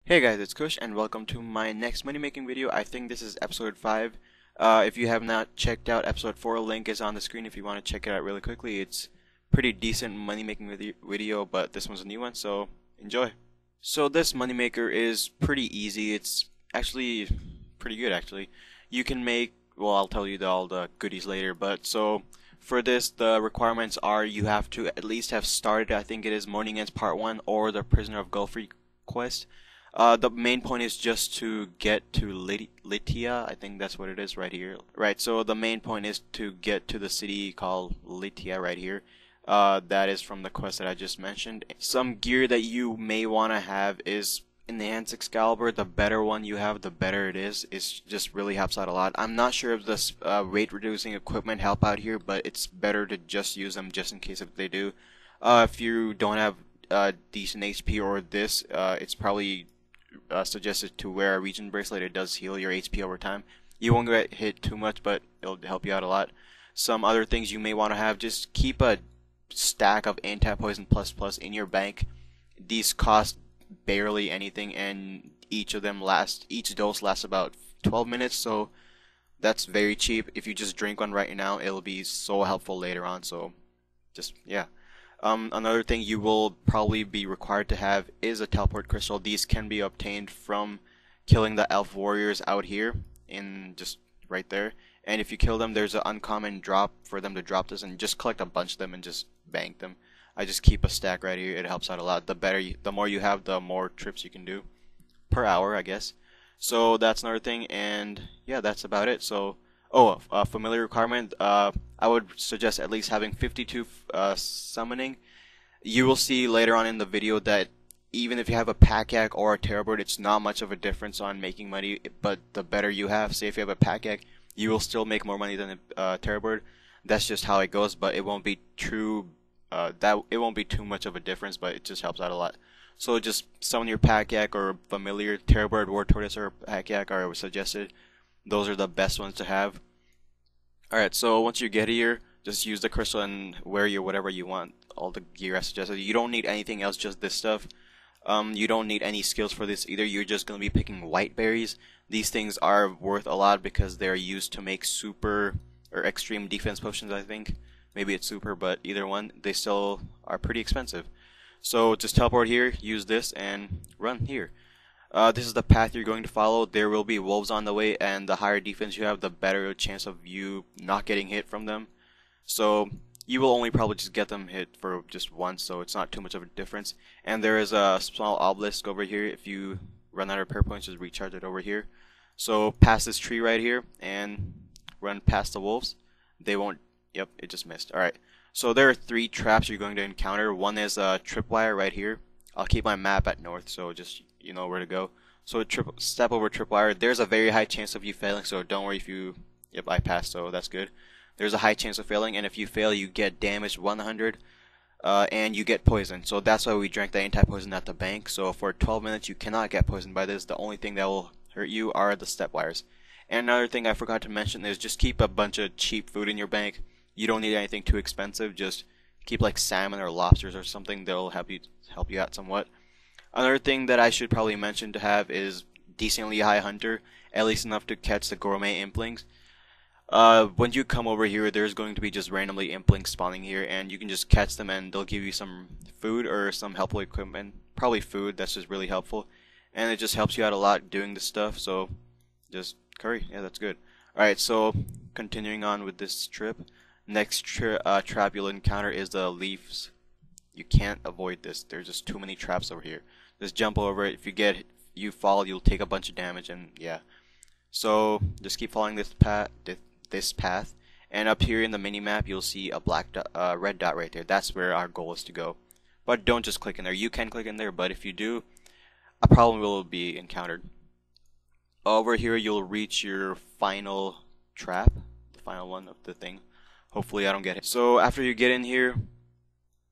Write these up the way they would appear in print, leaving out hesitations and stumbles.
Hey guys, it's Kush and welcome to my next money making video. I think this is episode 5. If you have not checked out episode 4, link is on the screen if you want to check it out really quickly. It's pretty decent money making video, but this one's a new one, so enjoy. So this money maker is pretty easy. It's actually pretty good actually. You can make, well, I'll tell you all the goodies later, but so for this the requirements are you have to at least have started, I think it is Morning Ends Part 1 or the Prisoner of Gulfree quest. The main point is just to get to Litia. I think that's what it is right here. Right, so the main point is to get to the city called Litia right here. That is from the quest that I just mentioned. Some gear that you may want to have is Enhanced Excalibur. The better one you have, the better it is. It just really helps out a lot. I'm not sure if this rate reducing equipment help out here, but it's better to just use them just in case if they do. If you don't have decent HP or this, it's probably suggested to wear a Regen Bracelet. It does heal your HP over time. You won't get hit too much, but it'll help you out a lot. Some other things you may want to have, just keep a stack of anti-poison plus plus in your bank. These cost barely anything, and each dose lasts about 12 minutes, so that's very cheap. If you just drink one right now, it'll be so helpful later on, so just, yeah. Another thing you will probably be required to have is a teleport crystal. These can be obtained from killing the elf warriors out here in just right there. And if you kill them, there's an uncommon drop for them to drop this, and just collect a bunch of them and just bank them. I just keep a stack right here. It helps out a lot. The more you have, the more trips you can do per hour, I guess. So that's another thing, and yeah, that's about it. So, oh, a familiar requirement. I would suggest at least having 52 summoning. You will see later on in the video that even if you have a Pack-Yak or a Terrorbird, it's not much of a difference on making money, but the better you have, say if you have a Pack-Yak, you will still make more money than a Terrorbird. That's just how it goes, but it won't be true, it won't be too much of a difference, but it just helps out a lot. So just summon your Pack-Yak or familiar Terrorbird, War Tortoise, or Pack-Yak are suggested. Those are the best ones to have. Alright, so once you get here, just use the crystal and wear your whatever you want. All the gear I suggested. You don't need anything else, just this stuff. You don't need any skills for this either. You're just going to be picking white berries. These things are worth a lot because they're used to make super or extreme defense potions, I think. Maybe it's super, but either one, they still are pretty expensive. So just teleport here, use this, and run here. This is the path you're going to follow. There will be wolves on the way, and the higher defense you have, the better chance of you not getting hit from them. So you will only probably just get them hit for just once, so it's not too much of a difference. And there is a small obelisk over here. If you run out of repair points, just recharge it over here. So pass this tree right here and run past the wolves. They won't. Yep, it just missed. Alright. So there are 3 traps you're going to encounter. One is a tripwire right here. I'll keep my map at north, so just you know where to go. So step over tripwire. There's a very high chance of you failing, so don't worry if you. Yep, I passed, so that's good. There's a high chance of failing, and if you fail, you get damaged 100, and you get poisoned. So that's why we drank the anti-poison at the bank. So for 12 minutes, you cannot get poisoned by this. The only thing that will hurt you are the step wires. And another thing I forgot to mention is just keep a bunch of cheap food in your bank. You don't need anything too expensive. Just keep like salmon or lobsters or something. They'll help you out somewhat. Another thing that I should probably mention to have is decently high hunter, at least enough to catch the gourmet implings. When you come over here, there's going to be just randomly implings spawning here, and you can just catch them and they'll give you some food or some helpful equipment. Probably food, that's just really helpful. And it just helps you out a lot doing this stuff, so just curry, yeah, that's good. Alright, so continuing on with this trip. Next trap you'll encounter is the leaves. You can't avoid this, there's just too many traps over here. Just jump over it. If you fall, you'll take a bunch of damage, and yeah. So just keep following this path, and up here in the mini map, you'll see a red dot right there. That's where our goal is to go. But don't just click in there. You can click in there, but if you do, a problem will be encountered. Over here, you'll reach your final trap, the final one of the thing. Hopefully, I don't get it. So after you get in here,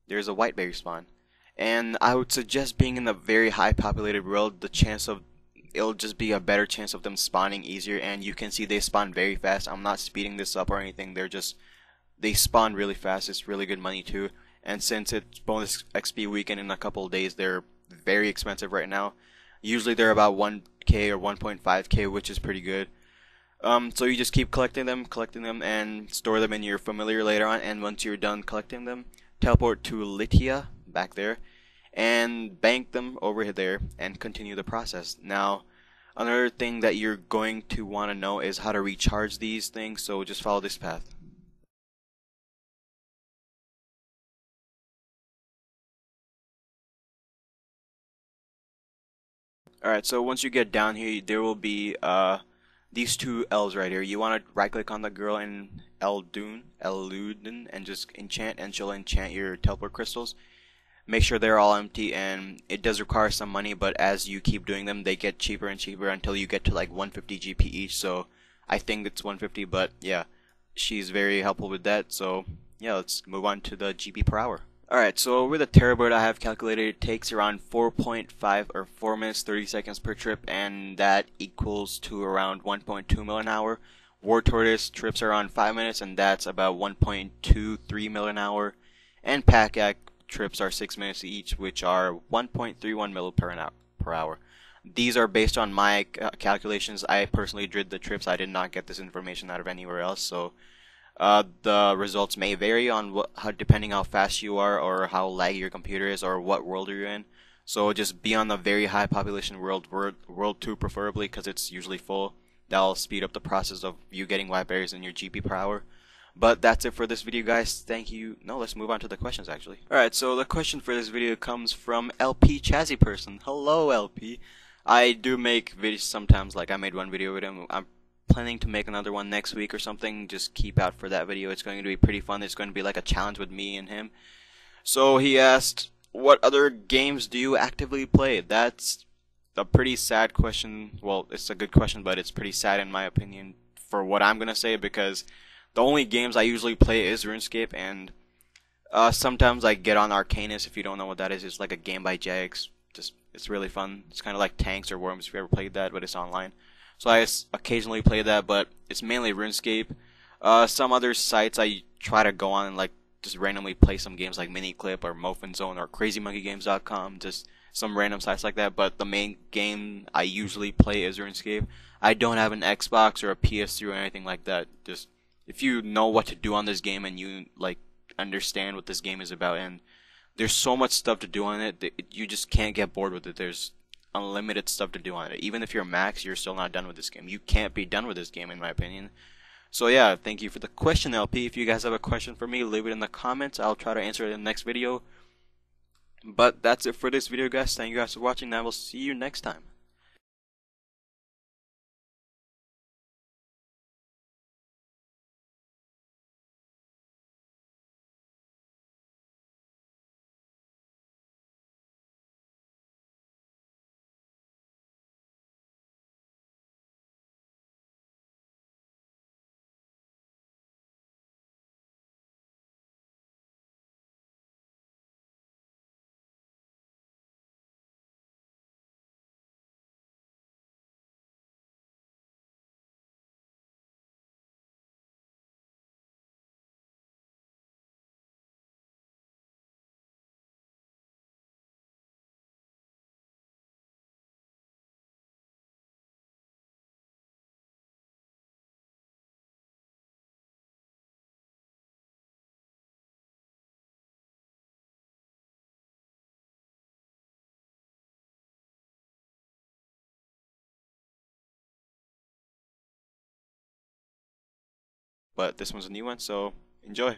there's a whiteberry spawn. And I would suggest being in a very high populated world, it'll just be a better chance of them spawning easier, and you can see they spawn very fast. I'm not speeding this up or anything, they spawn really fast. It's really good money too, and since it's bonus XP weekend in a couple of days, they're very expensive right now. Usually they're about 1k or 1.5k, which is pretty good. So you just keep collecting them, and store them in your familiar later on. And once you're done collecting them, teleport to Lithia back there, and bank them over there, and continue the process. Now, another thing that you're going to want to know is how to recharge these things. So just follow this path. Alright, so once you get down here, there will be these two L's right here. You want to right click on the girl in Eldun, and just enchant, and she'll enchant your teleport crystals. Make sure they're all empty, and it does require some money, but as you keep doing them, they get cheaper and cheaper until you get to like 150 GP each. So I think it's 150, but yeah, she's very helpful with that. So yeah, let's move on to the GP per hour. Alright, so with a Terrabird I have calculated it takes around 4.5 or 4 minutes 30 seconds per trip, and that equals to around 1.2 mil an hour. War Tortoise trips are around 5 minutes, and that's about 1.23 mil an hour. And Pack trips are 6 minutes each, which are 1.31 mil per hour. These are based on my calculations. I personally did the trips. I did not get this information out of anywhere else, so the results may vary on depending how fast you are, or how laggy your computer is, or what world you're in. So just be on the very high population world 2 preferably, because it's usually full. That'll speed up the process of you getting white berries in your GP per hour. But that's it for this video, guys. Thank you. No, let's move on to the questions, actually. Alright, so the question for this video comes from LP Chazzy Person. Hello, LP. I do make videos sometimes, like I made one video with him. I'm planning to make another one next week or something. Just keep out for that video. It's going to be pretty fun. It's going to be like a challenge with me and him. So he asked, what other games do you actively play? That's a pretty sad question. Well, it's a good question, but it's pretty sad in my opinion for what I'm going to say, because the only games I usually play is RuneScape, and sometimes I get on Arcanus. If you don't know what that is, it's like a game by Jax. It's really fun. It's kind of like Tanks or Worms if you ever played that, but it's online. So I occasionally play that, but it's mainly RuneScape. Some other sites I try to go on and like just randomly play some games like Miniclip or Mofin Zone or CrazyMonkeyGames.com, just some random sites like that. But the main game I usually play is RuneScape. I don't have an Xbox or a PS3 or anything like that. Just if you know what to do on this game, and you like understand what this game is about, and there's so much stuff to do on it that you just can't get bored with it. There's unlimited stuff to do on it. Even if you're max, you're still not done with this game. You can't be done with this game, in my opinion. So yeah, thank you for the question, LP. If you guys have a question for me, leave it in the comments. I'll try to answer it in the next video. But that's it for this video, guys. Thank you guys for watching, and I will see you next time. But this one's a new one, so enjoy.